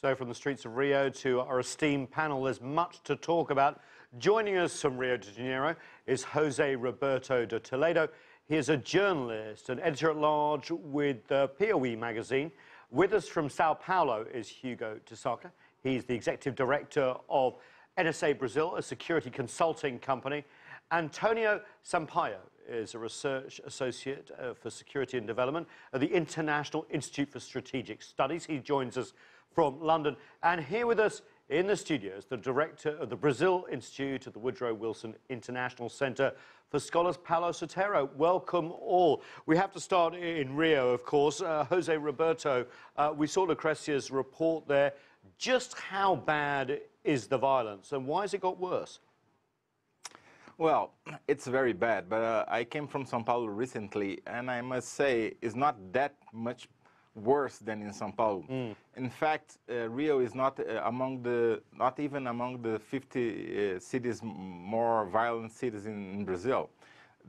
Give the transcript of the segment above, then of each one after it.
So from the streets of Rio to our esteemed panel, there's much to talk about. Joining us from Rio de Janeiro is Jose Roberto de Toledo. He is a journalist and editor-at-large with Piaui magazine. With us from Sao Paulo is Hugo Tisaka. He's the executive director of NSA Brasil, a security consulting company. Antonio Sampaio is a research associate for security and development at the International Institute for Strategic Studies. He joins us from London. And here with us in the studio is the director of the Brazil Institute at the Woodrow Wilson International Center for Scholars, Paulo Sotero. Welcome all. We have to start in Rio, of course. Jose Roberto, we saw Lucrezia's report there. Just how bad is the violence and why has it got worse? Well, it's very bad, but I came from São Paulo recently, and I must say it's not that much worse than in São Paulo. In fact, Rio is not even among the 50 cities more violent cities in Brazil.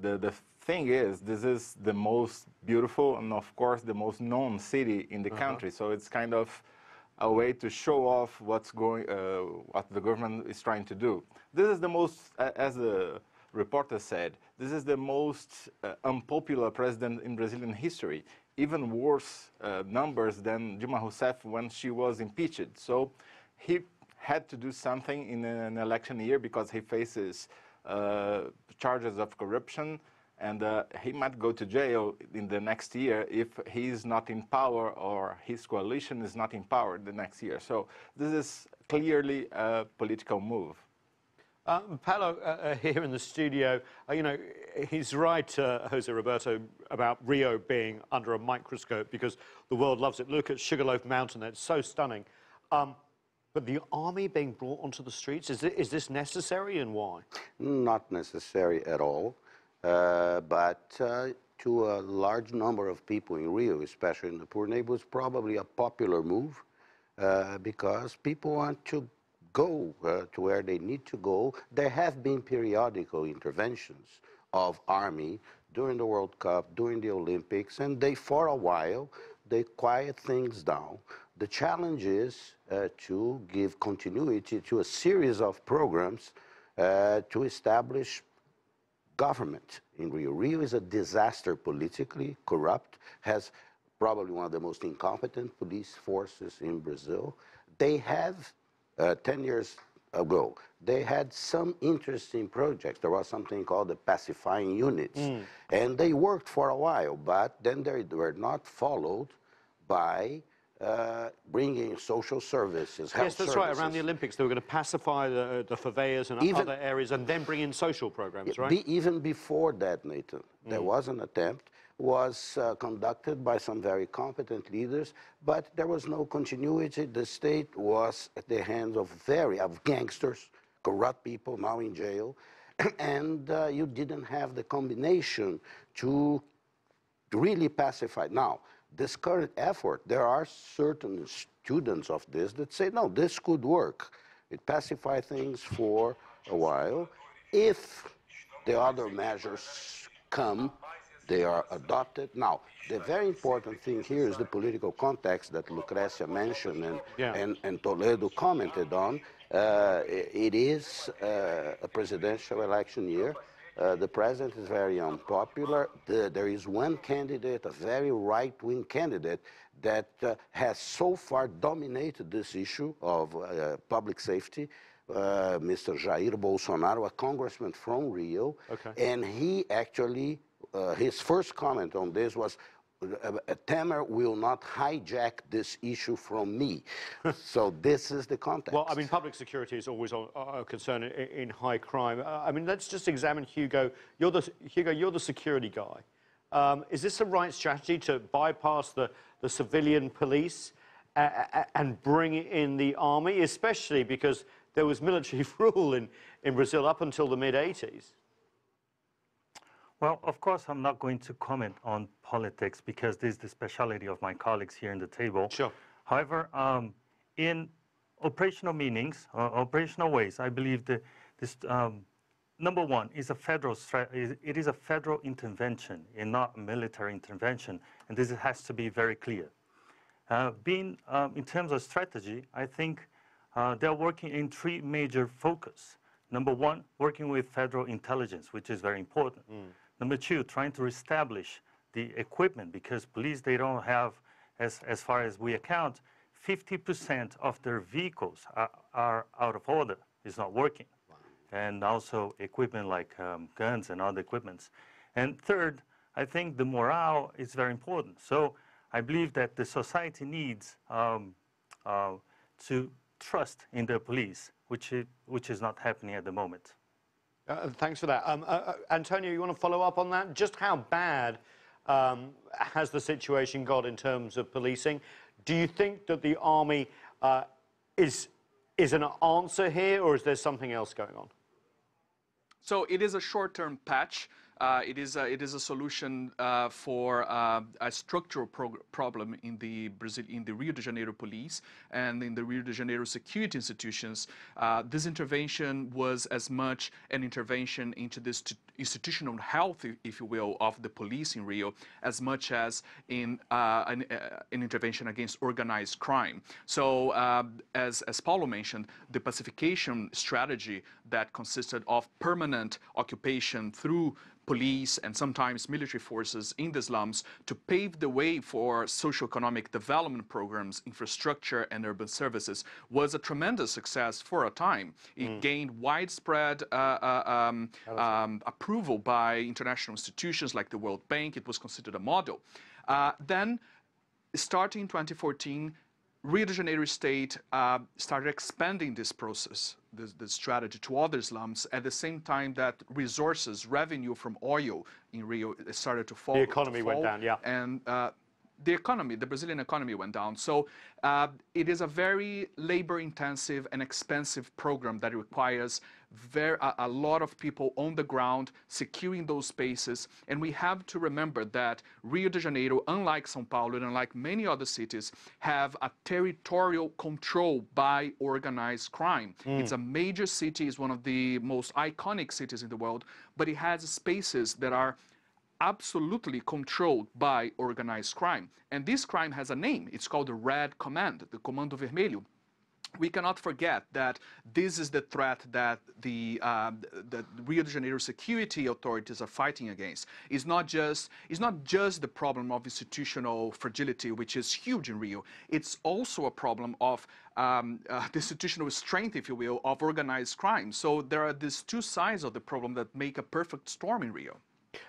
The thing is, this is the most beautiful and, of course, the most known city in the country. So it's kind of a way to show off what the government is trying to do. This is the most, as the reporter said, this is the most unpopular president in Brazilian history. Even worse numbers than Dilma Rousseff when she was impeached. So he had to do something in an election year because he faces charges of corruption, and he might go to jail in the next year if he is not in power or his coalition is not in power the next year. So this is clearly a political move. Paulo, here in the studio, you know, he's right, Jose Roberto, about Rio being under a microscope because the world loves it. Look at Sugarloaf Mountain, it's so stunning. But the army being brought onto the streets, is this necessary and why? Not necessary at all, but to a large number of people in Rio, especially in the poor neighborhoods, probably a popular move because people want to go to where they need to go. There have been periodical interventions of army during the World Cup, during the Olympics, and for a while, they quiet things down. The challenge is to give continuity to a series of programs to establish government in Rio. Rio is a disaster politically, corrupt, has probably one of the most incompetent police forces in Brazil. They have 10 years ago, they had some interesting projects. There was something called the pacifying units, and they worked for a while, but then they were not followed by bringing social services, health Yes, that's services. right. Around the Olympics, they were going to pacify the favelas and other areas and then bring in social programs, right? Even before that, Nathan, there was an attempt, was conducted by some very competent leaders, but there was no continuity. The state was at the hands of gangsters, corrupt people now in jail, and you didn't have the combination to really pacify. Now, this current effort, there are certain students of this that say, no, this could work. It pacifies things for a while. If the other measures come, they are adopted. Now, the very important thing here is the political context that Lucrezia mentioned and Toledo commented on. It is a presidential election year. The president is very unpopular. There is one candidate, a very right-wing candidate, that has so far dominated this issue of public safety, Mr. Jair Bolsonaro, a congressman from Rio, and he actually, his first comment on this was, Temer will not hijack this issue from me. So this is the context. Well, I mean, public security is always a concern in high crime. I mean, let's just examine Hugo. You're the security guy. Is this the right strategy to bypass the civilian police and bring in the army, especially because there was military rule in Brazil up until the mid-80s? Well, of course, I'm not going to comment on politics because this is the specialty of my colleagues here in the table. Sure. However, in operational meanings, operational ways, I believe that this, number one, is it is a federal intervention and not a military intervention, and this has to be very clear. In terms of strategy, I think they're working in three major focus. Number one, working with federal intelligence, which is very important. Number two, trying to establish the equipment, because police, they don't have, as far as we account, 50% of their vehicles are out of order, is not working. Wow. And also equipment like guns and other equipments. And third, I think the morale is very important. So I believe that the society needs to trust in the police, which is not happening at the moment. Thanks for that. Antonio, you want to follow up on that? Just how bad has the situation got in terms of policing? Do you think that the army is an answer here, or is there something else going on? So it is a short-term patch. It is a solution for a structural problem in the Rio de Janeiro police and in the Rio de Janeiro security institutions. This intervention was as much an intervention into this institutional health, if you will, of the police in Rio, as much as in an intervention against organized crime. So, as Paulo mentioned, the pacification strategy that consisted of permanent occupation through police and sometimes military forces in the slums to pave the way for socioeconomic development programs, infrastructure, and urban services was a tremendous success for a time. It gained widespread approval by international institutions like the World Bank. It was considered a model. Then, starting in 2014, Rio de Janeiro state started expanding this process, this strategy to other slums at the same time that resources, revenue from oil in Rio started to fall. The economy went down, yeah. And the Brazilian economy went down. So it is a very labor-intensive and expensive program that requires a lot of people on the ground securing those spaces. And we have to remember that Rio de Janeiro, unlike São Paulo and unlike many other cities, have a territorial control by organized crime. It's a major city, it's one of the most iconic cities in the world, but it has spaces that are absolutely controlled by organized crime. And this crime has a name. It's called the Red Command, the Comando Vermelho. We cannot forget that this is the threat that the Rio de Janeiro security authorities are fighting against. It's not just the problem of institutional fragility, which is huge in Rio. It's also a problem of the institutional strength, if you will, of organized crime. So there are these two sides of the problem that make a perfect storm in Rio.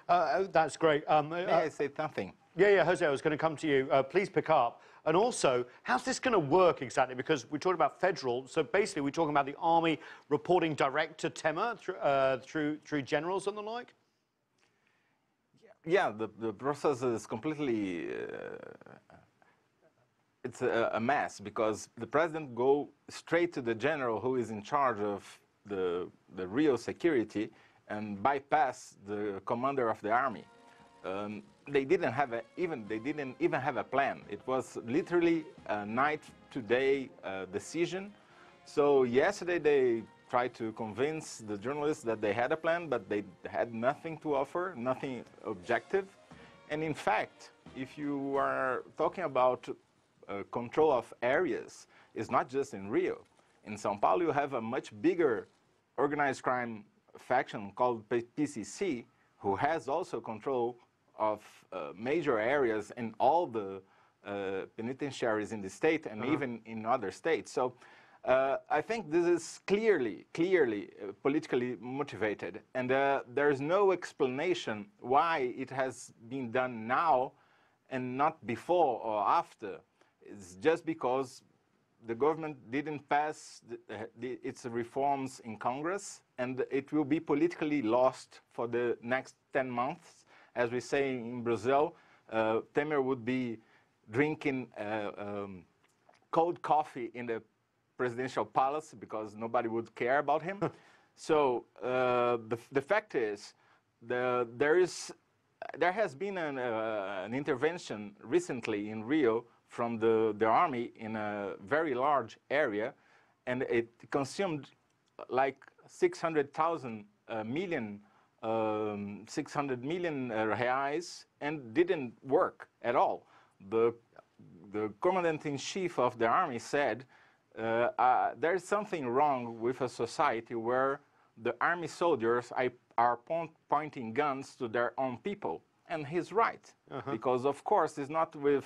That's great. May I say something? Yeah, Jose, I was going to come to you. Please pick up. And also, how's this going to work exactly? Because we're talking about federal, so basically we're talking about the army reporting direct to Temer through generals and the like? Yeah, the process is completely, it's a mess, because the president go straight to the general who is in charge of the Rio security and bypass the commander of the army. They didn't even have a plan. It was literally a night to day decision. So yesterday they tried to convince the journalists that they had a plan, but they had nothing to offer, nothing objective. And in fact, if you are talking about control of areas, it's not just in Rio. In São Paulo, you have a much bigger organized crime faction called PCC, who has also control of major areas in all the penitentiaries in the state and even in other states. So I think this is clearly politically motivated, and there's no explanation why it has been done now and not before or after. It's just because the government didn't pass its reforms in Congress, and it will be politically lost for the next 10 months. As we say in Brazil, Temer would be drinking cold coffee in the presidential palace because nobody would care about him. So the fact is, there has been an intervention recently in Rio from the army in a very large area, and it consumed like 600 million reais and didn't work at all. The the commandant-in-chief of the army said, there's something wrong with a society where the army soldiers are pointing guns to their own people. And he's right, because of course it's not with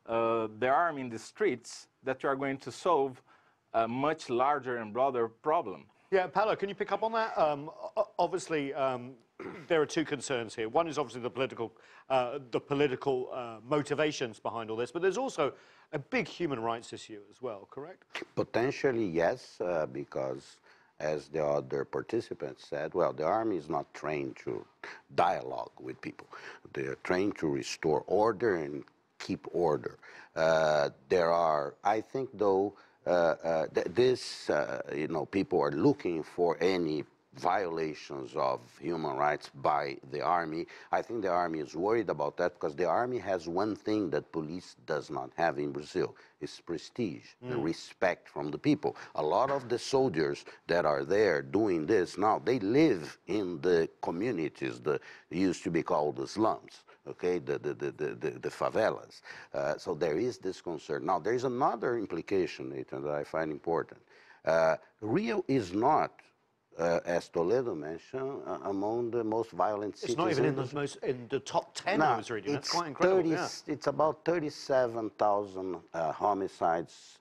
the army in the streets that you are going to solve a much larger and broader problem. Yeah, Paulo, can you pick up on that? Obviously, there are two concerns here. One is obviously the political motivations behind all this, but there's also a big human rights issue as well, correct? Potentially, yes, because as the other participants said, well, the army is not trained to dialogue with people. They are trained to restore order and keep order. There are, I think, though, people are looking for any violations of human rights by the army. I think the army is worried about that because the army has one thing that police does not have in Brazil. It's prestige and respect from the people. A lot of the soldiers that are there doing this now, they live in the communities that used to be called the slums. Okay, the favelas. So there is this concern. Now, there is another implication, Nathan, that I find important. Rio is not, as Toledo mentioned, among the most violent cities. It's not even in the top 10, I was reading. That's quite incredible. It's about 37,000 homicides,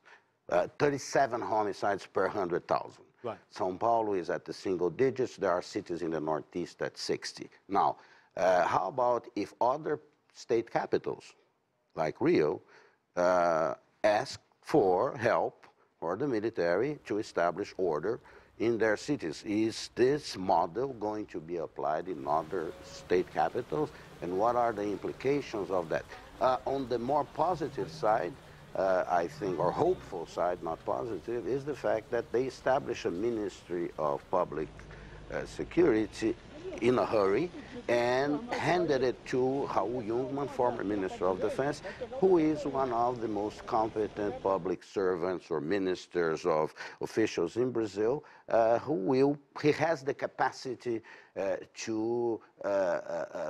37 homicides per 100,000. Right. São Paulo is at the single digits. There are cities in the Northeast at 60. Now, how about if other state capitals, like Rio, ask for help for the military to establish order in their cities? Is this model going to be applied in other state capitals? And what are the implications of that? On the more positive side, I think, or hopeful side, not positive, is the fact that they establish a Ministry of Public Security in a hurry and handed it to Raul Jungmann, former Minister of Defense, who is one of the most competent public servants or ministers of officials in Brazil, he has the capacity to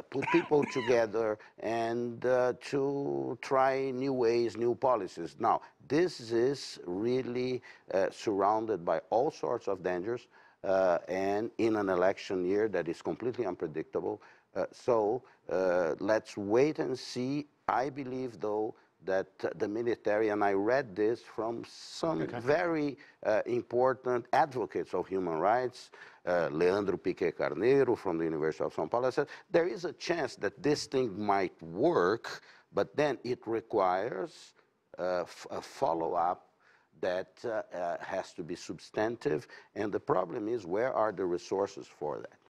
put people together and to try new ways, new policies. Now, this is really surrounded by all sorts of dangers. And in an election year that is completely unpredictable. So let's wait and see. I believe, though, that the military, and I read this from some very important advocates of human rights, Leandro Piquet Carneiro from the University of São Paulo, said there is a chance that this thing might work, but then it requires a follow-up that has to be substantive, and the problem is, where are the resources for that?